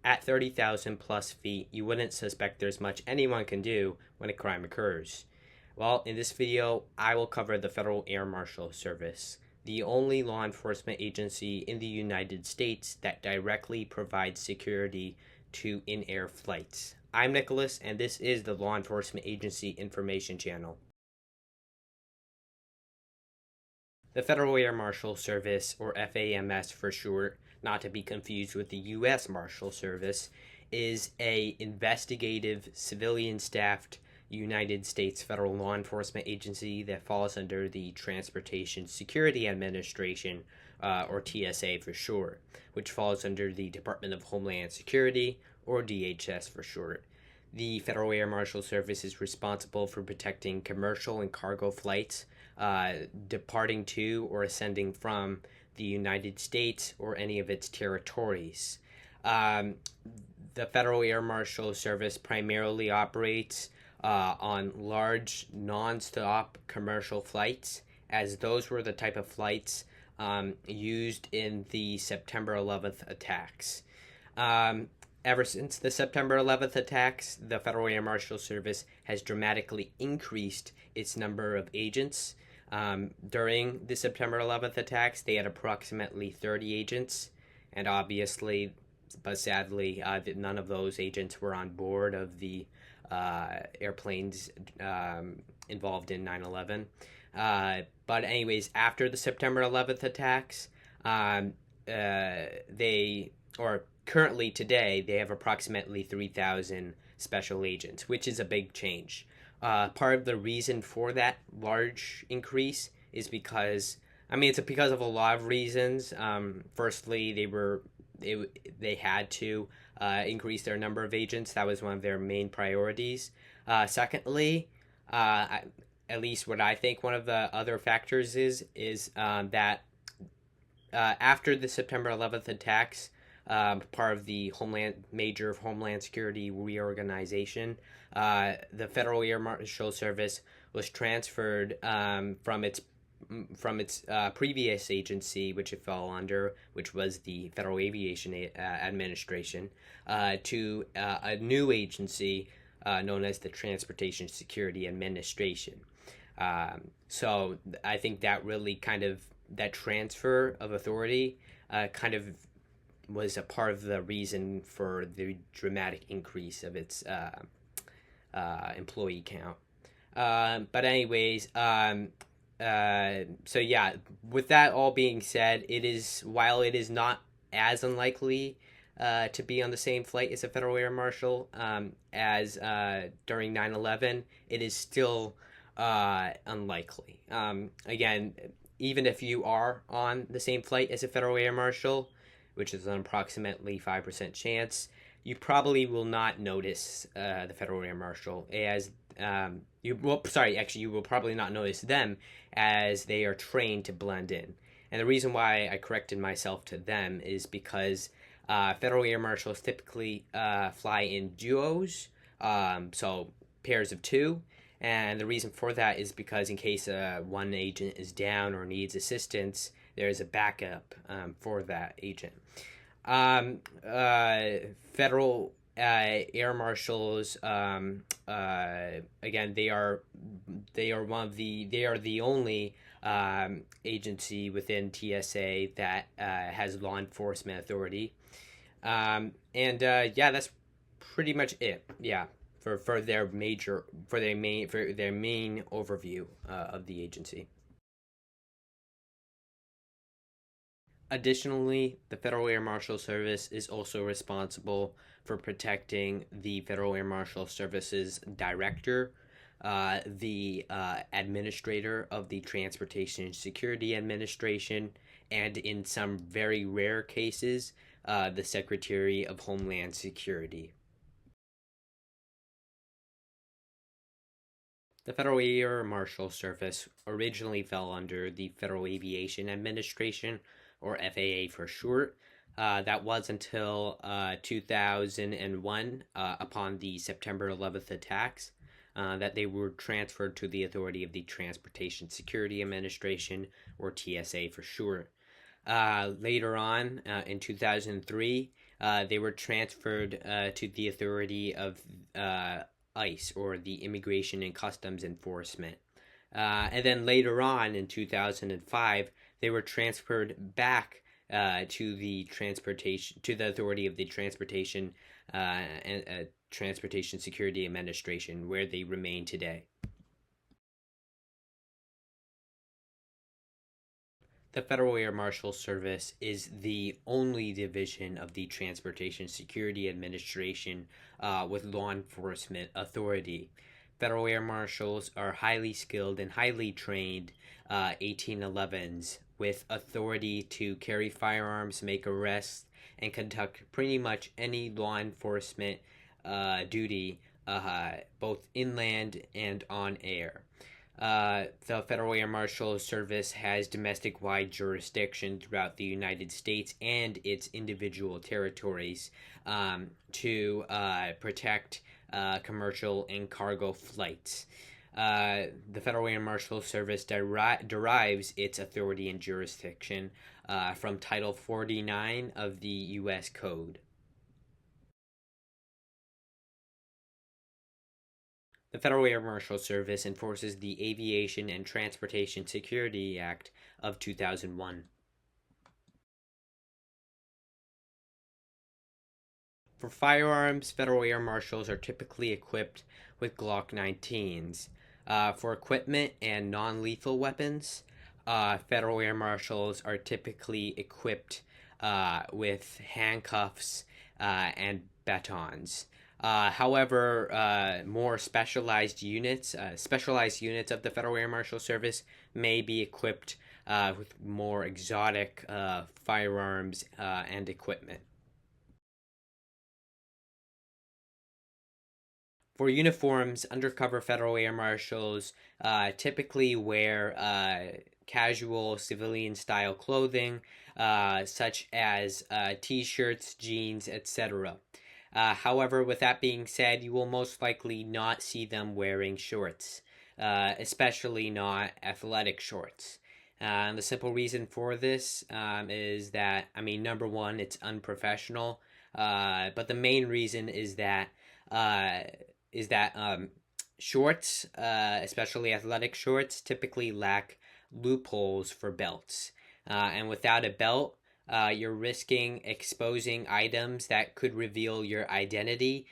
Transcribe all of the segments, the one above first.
At 30,000 plus feet, you wouldn't suspect there's much anyone can do when a crime occurs. Well, in this video, I will cover the Federal Air Marshal Service, the only law enforcement agency in the United States that directly provides security to in-air flights. I'm Nicholas, and this is the Law Enforcement Agency Information Channel. The Federal Air Marshal Service, or FAMS for short, not to be confused with the U.S. Marshal Service, is a investigative, civilian-staffed United States federal law enforcement agency that falls under the Transportation Security Administration, or TSA for short, which falls under the Department of Homeland Security, or DHS for short. The Federal Air Marshal Service is responsible for protecting commercial and cargo flights departing to or ascending from the United States or any of its territories. The Federal Air Marshal Service primarily operates on large non-stop commercial flights, as those were the type of flights used in the September 11th attacks. Ever since the September 11th attacks, the Federal Air Marshal Service has dramatically increased its number of agents. During the September 11th attacks, they had approximately 30 agents, and obviously, but sadly, none of those agents were on board of the airplanes involved in 9/11. But anyways, after the September 11th attacks, currently today, they have approximately 3,000 special agents, which is a big change. Part of the reason for that large increase is because, it's because of a lot of reasons. Firstly, they had to increase their number of agents. That was one of their main priorities. Secondly, at least what I think one of the other factors is that after the September 11th attacks, part of the major Homeland Security reorganization, the Federal Air Marshal Service was transferred from its previous agency, which it fell under, which was the Federal Aviation Administration, to a new agency known as the Transportation Security Administration. So I think that really that transfer of authority was a part of the reason for the dramatic increase of its employee count. But anyways, so yeah, with that all being said, while it is not as unlikely to be on the same flight as a Federal Air Marshal as during 9/11, it is still unlikely. Again, even if you are on the same flight as a Federal Air Marshal, which is an approximately 5% chance, you probably will not notice the Federal Air Marshal as you will probably not notice them, as they are trained to blend in. And the reason why I corrected myself to them is because Federal Air Marshals typically fly in duos, so pairs of two. And the reason for that is because in case one agent is down or needs assistance, there is a backup for that agent. Federal Air Marshals, again, they are the only agency within TSA that has law enforcement authority. That's pretty much it. Yeah. For their main overview of the agency. Additionally, the Federal Air Marshal Service is also responsible for protecting the Federal Air Marshal Service's director, the administrator of the Transportation Security Administration, and in some very rare cases, the Secretary of Homeland Security. The Federal Air Marshal Service originally fell under the Federal Aviation Administration, or FAA for short. That was until 2001, upon the September 11th attacks, that they were transferred to the authority of the Transportation Security Administration, or TSA for short. Later on, in 2003, they were transferred to the authority of ICE, or the Immigration and Customs Enforcement. And then later on in 2005, they were transferred back to the authority of the Transportation Security Administration, where they remain today. The Federal Air Marshal Service is the only division of the Transportation Security Administration with law enforcement authority. Federal Air Marshals are highly skilled and highly trained 1811s with authority to carry firearms, make arrests, and conduct pretty much any law enforcement duty, both inland and on air. The Federal Air Marshal Service has domestic-wide jurisdiction throughout the United States and its individual territories to protect commercial and cargo flights. The Federal Air Marshal Service derives its authority and jurisdiction from Title 49 of the U.S. Code. The Federal Air Marshal Service enforces the Aviation and Transportation Security Act of 2001. For firearms, Federal Air Marshals are typically equipped with Glock 19s. For equipment and non-lethal weapons, Federal Air Marshals are typically equipped with handcuffs and batons. However, more specialized units of the Federal Air Marshal Service may be equipped with more exotic firearms and equipment. For uniforms, undercover Federal Air Marshals typically wear casual civilian-style clothing, such as t-shirts, jeans, etc. However, with that being said, you will most likely not see them wearing shorts, especially not athletic shorts. The simple reason for this is that, number one, it's unprofessional, but the main reason is that shorts, especially athletic shorts, typically lack loopholes for belts. And without a belt, you're risking exposing items that could reveal your identity,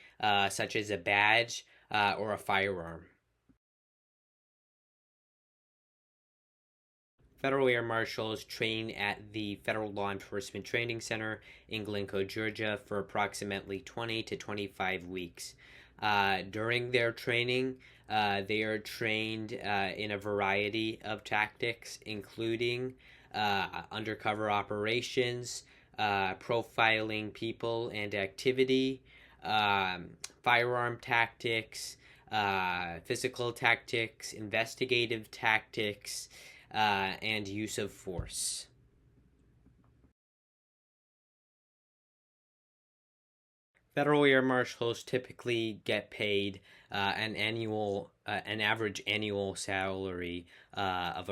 such as a badge or a firearm. Federal Air Marshals train at the Federal Law Enforcement Training Center in Glencoe, Georgia for approximately 20 to 25 weeks. During their training, they are trained in a variety of tactics, including undercover operations, profiling people and activity, firearm tactics, physical tactics, investigative tactics, and use of force. Federal Air Marshals typically get paid an average annual salary of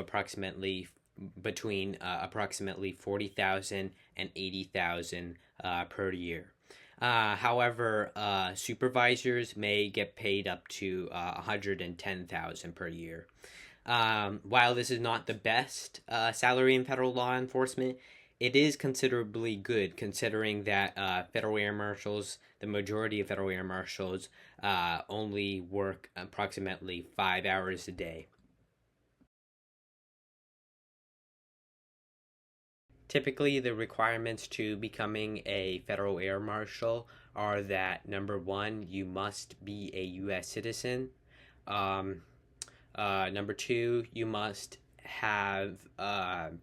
between approximately $40,000 and $80,000 per year. However, supervisors may get paid up to $110,000 per year. While this is not the best salary in federal law enforcement, it is considerably good, considering that Federal Air Marshals, the majority of Federal Air Marshals, only work approximately 5 hours a day. Typically, the requirements to becoming a Federal Air Marshal are that, number one, you must be a U.S. citizen. Number two, you must have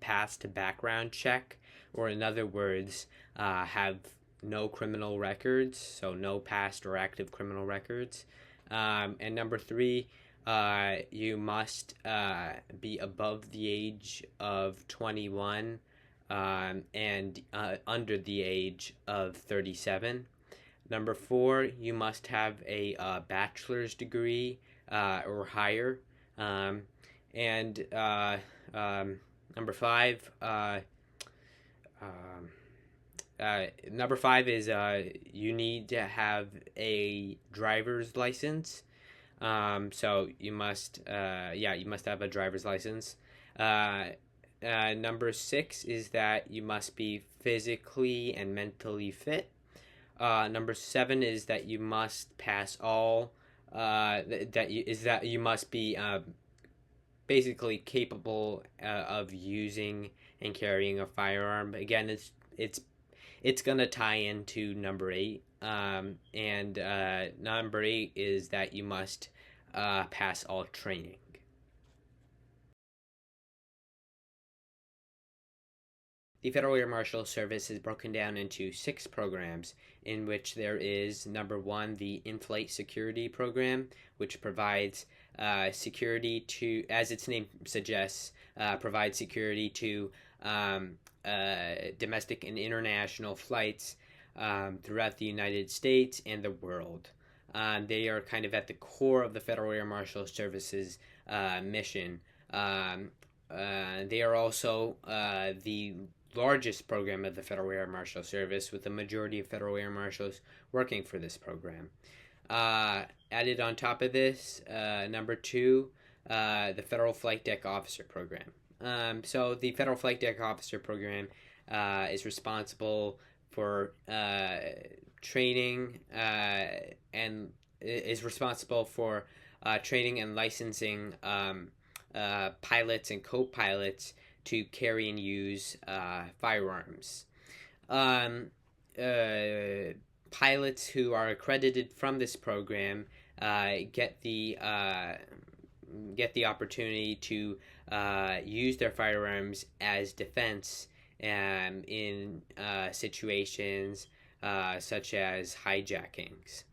passed a background check, or in other words, have no criminal records, so no past or active criminal records. And number three, you must be above the age of 21 and under the age of 37. Number four, you must have a bachelor's degree or higher. And number five, Number five is you need to have a driver's license. So you must, you must have a driver's license. Uh, Number six is that you must be physically and mentally fit. Number seven is that you must pass all. That you must be basically capable of using and carrying a firearm. Again, it's gonna tie into number eight. And number eight is that you must pass all training. The Federal Air Marshal Service is broken down into 6 programs, in which there is number one, the in-flight security program, which provides security to, as its name suggests, provides security to domestic and international flights throughout the United States and the world. They are kind of at the core of the Federal Air Marshal Service's mission. They are also the largest program of the Federal Air Marshal Service, with the majority of Federal Air Marshals working for this program. Added on top of this, number two, the Federal Flight Deck Officer Program. So the Federal Flight Deck Officer Program is responsible for training and is responsible for training and licensing pilots and co-pilots to carry and use firearms. Pilots who are accredited from this program get the opportunity to use their firearms as defense in situations such as hijackings.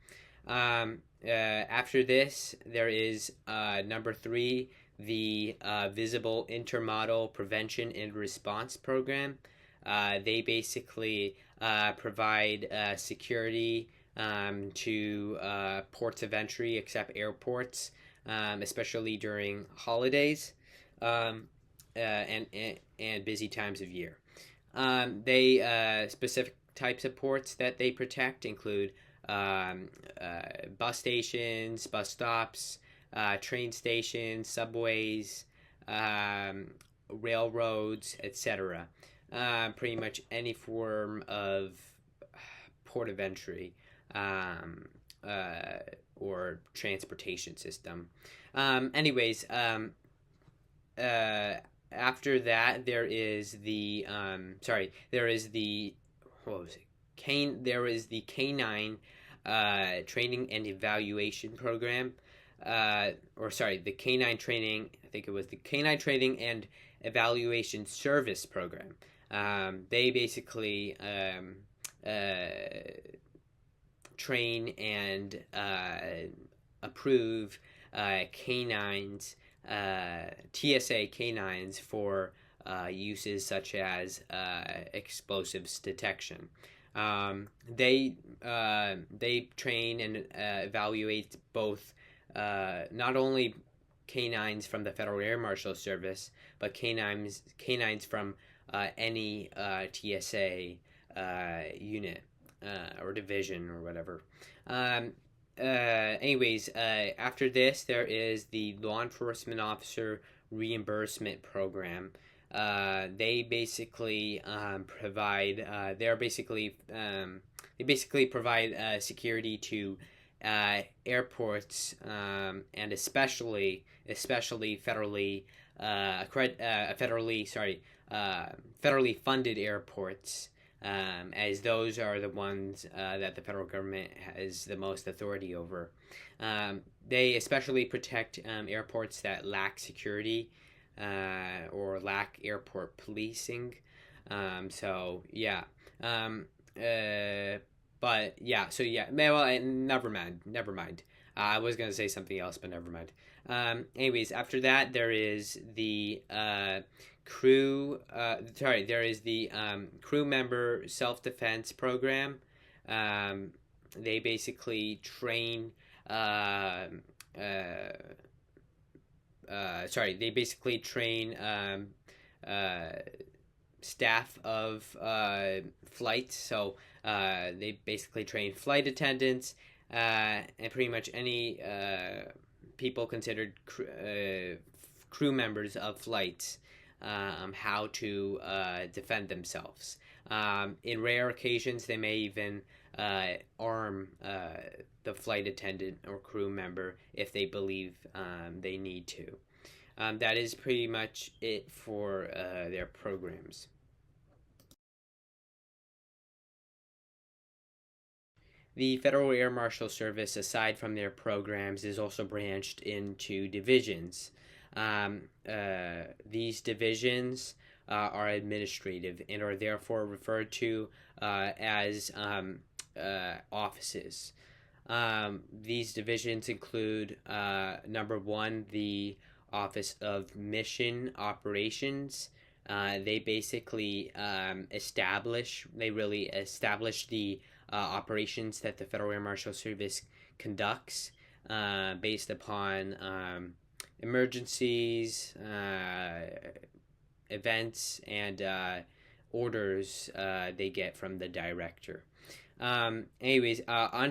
After this, there is number three, the Visible Intermodal Prevention and Response Program. They basically provide security to ports of entry, except airports, especially during holidays and busy times of year. They specific types of ports that they protect include bus stations, bus stops, train stations, subways, railroads, etc. Pretty much any form of port of entry or transportation system. After that, there is the Canine Training and Evaluation Program. The Canine Training. I think it was the Canine Training and Evaluation Service Program. They basically train and approve canines, TSA canines for uses such as explosives detection. They train and evaluate both not only canines from the Federal Air Marshal Service, but canines from any TSA unit or division or whatever. After this, there is the Law Enforcement Officer Reimbursement Program. They basically provide security to airports and especially federally funded airports, as those are the ones that the federal government has the most authority over. They especially protect airports that lack security or lack airport policing. Never mind. I was gonna say something else, but never mind. After that, there is the crew member self-defense program. They basically train staff of flights. So they basically train flight attendants and pretty much any people considered crew members of flights how to defend themselves. In rare occasions, they may even arm the flight attendant or crew member if they believe they need to. That is pretty much it for their programs. The Federal Air Marshal Service, aside from their programs, is also branched into divisions. These divisions are administrative and are therefore referred to as offices. These divisions include number one, the Office of Mission Operations. They basically establish the operations that the Federal Air Marshal Service conducts based upon emergencies, events, and orders they get from the director. On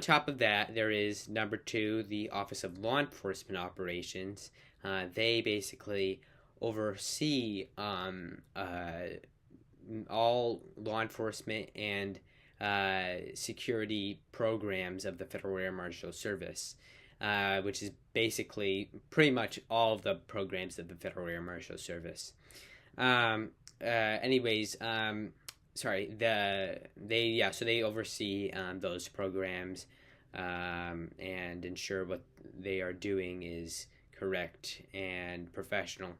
top of that, there is number two, the Office of Law Enforcement Operations. They basically oversee all law enforcement and security programs of the Federal Air Marshal Service, which is basically pretty much all of the programs of the Federal Air Marshal Service. So they oversee those programs and ensure what they are doing is correct and professional.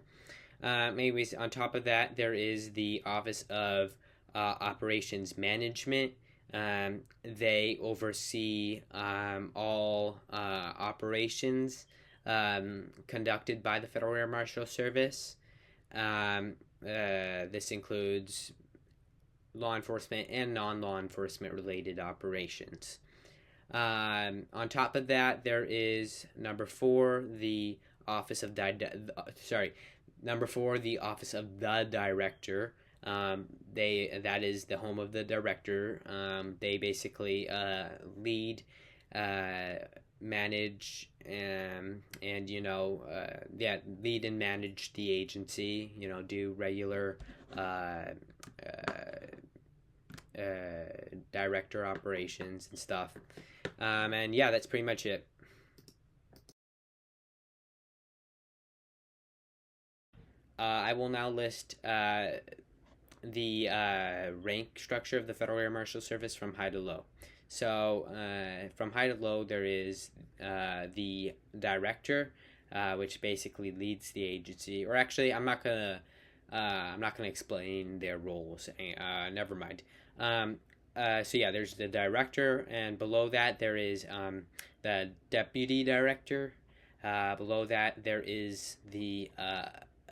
On top of that, there is the Office of Operations Management. They oversee all operations conducted by the Federal Air Marshal Service. This includes law enforcement and non-law enforcement related operations. On top of that, there is number four, the Office of the Director. That is the home of the director. They basically lead, manage, and lead and manage the agency. Do regular director operations and stuff. That's pretty much it. I will now list the rank structure of the Federal Air Marshal Service from high to low. So from high to low, there is the director, which basically leads the agency. Or actually, I'm not gonna explain their roles. Never mind. There's the director, and below that there is the deputy director. Below that there is the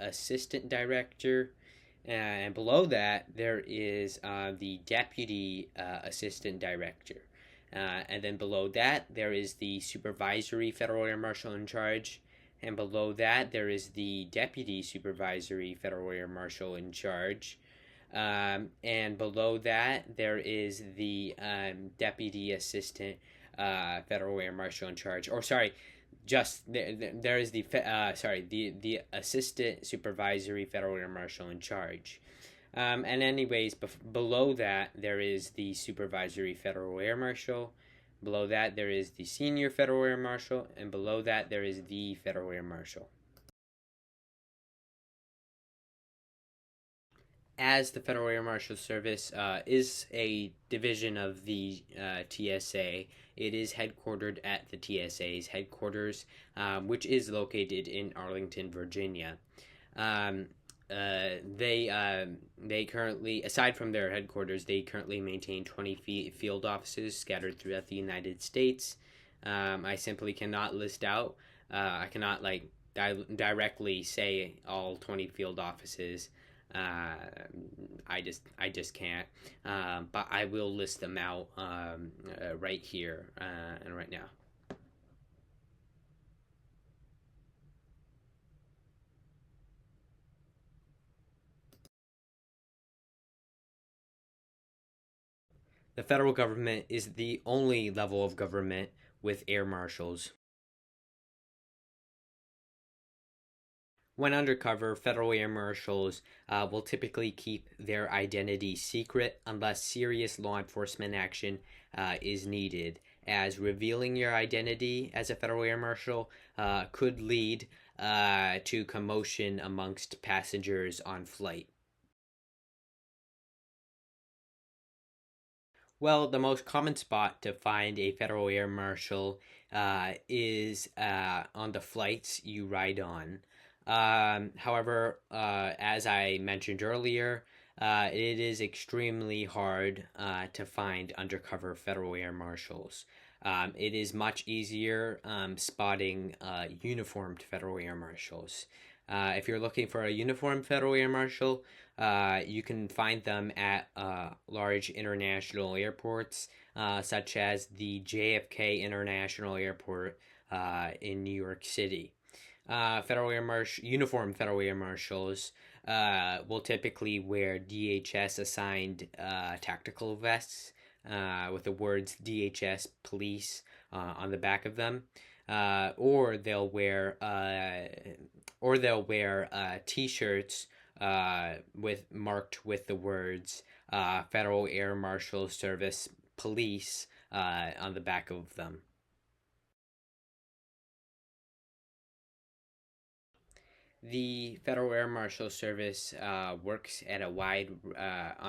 assistant director, and below that there is the deputy assistant director. And then below that there is the supervisory Federal Air Marshal in charge, and below that there is the deputy supervisory Federal Air Marshal in charge. And below that there is the deputy assistant Federal Air Marshal in charge. Or sorry, there is the assistant supervisory Federal Air Marshal in charge. Below that there is the supervisory Federal Air Marshal. Below that there is the senior Federal Air Marshal, and below that there is the Federal Air Marshal. As the Federal Air Marshal Service is a division of the TSA, it is headquartered at the TSA's headquarters, which is located in Arlington, Virginia. They currently, aside from their headquarters, they currently maintain 20 field offices scattered throughout the United States. I simply cannot list out. I cannot directly say all 20 field offices. I just can't. But I will list them out right here and right now. The federal government is the only level of government with air marshals. When undercover, federal air marshals will typically keep their identity secret unless serious law enforcement action is needed, as revealing your identity as a federal air marshal could lead to commotion amongst passengers on flight. Well, the most common spot to find a federal air marshal is on the flights you ride on. However, as I mentioned earlier, it is extremely hard to find undercover federal air marshals. It is much easier spotting uniformed federal air marshals. If you're looking for a uniformed federal air marshal, you can find them at large international airports, such as the JFK International Airport in New York City. Uniformed federal air marshals will typically wear DHS assigned tactical vests with the words DHS Police on the back of them, or they'll wear T-shirts marked with the words Federal Air Marshal Service Police on the back of them. The Federal Air Marshal Service works at on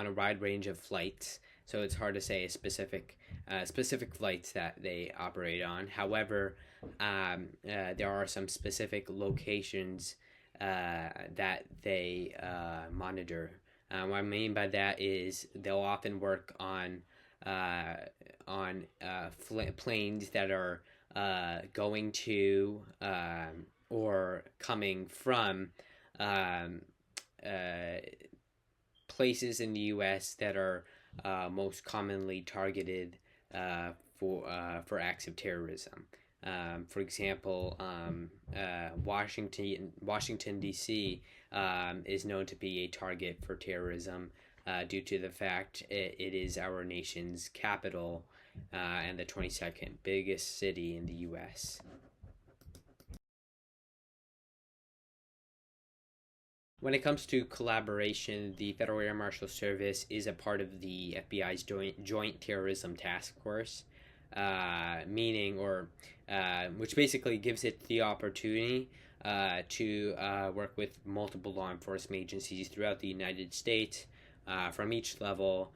a wide range of flights, so it's hard to say a specific flights that they operate on. However, there are some specific locations that they monitor. What I mean by that is they'll often work on planes that are going to or coming from places in the U.S. that are most commonly targeted for acts of terrorism. For example, Washington D.C. Is known to be a target for terrorism due to the fact it is our nation's capital and the 22nd biggest city in the U.S. When it comes to collaboration, the Federal Air Marshal Service is a part of the FBI's Joint Terrorism Task Force, which basically gives it the opportunity to work with multiple law enforcement agencies throughout the United States from each level,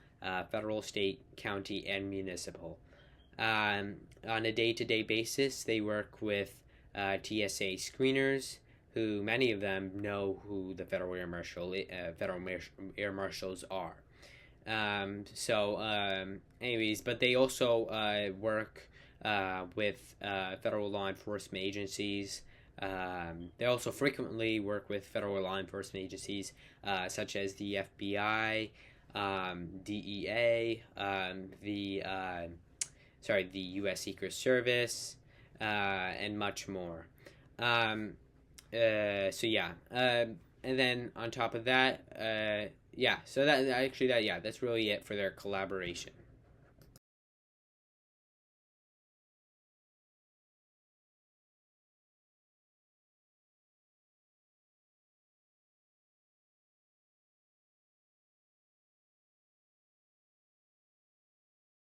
federal, state, county, and municipal. On a day-to-day basis, they work with TSA screeners, who many of them know who the Federal Air Marshals are. Anyways, but they also work with federal law enforcement agencies. They also frequently work with federal law enforcement agencies such as the FBI, DEA, the U.S. Secret Service, and much more. And then on top of that, that's really it for their collaboration.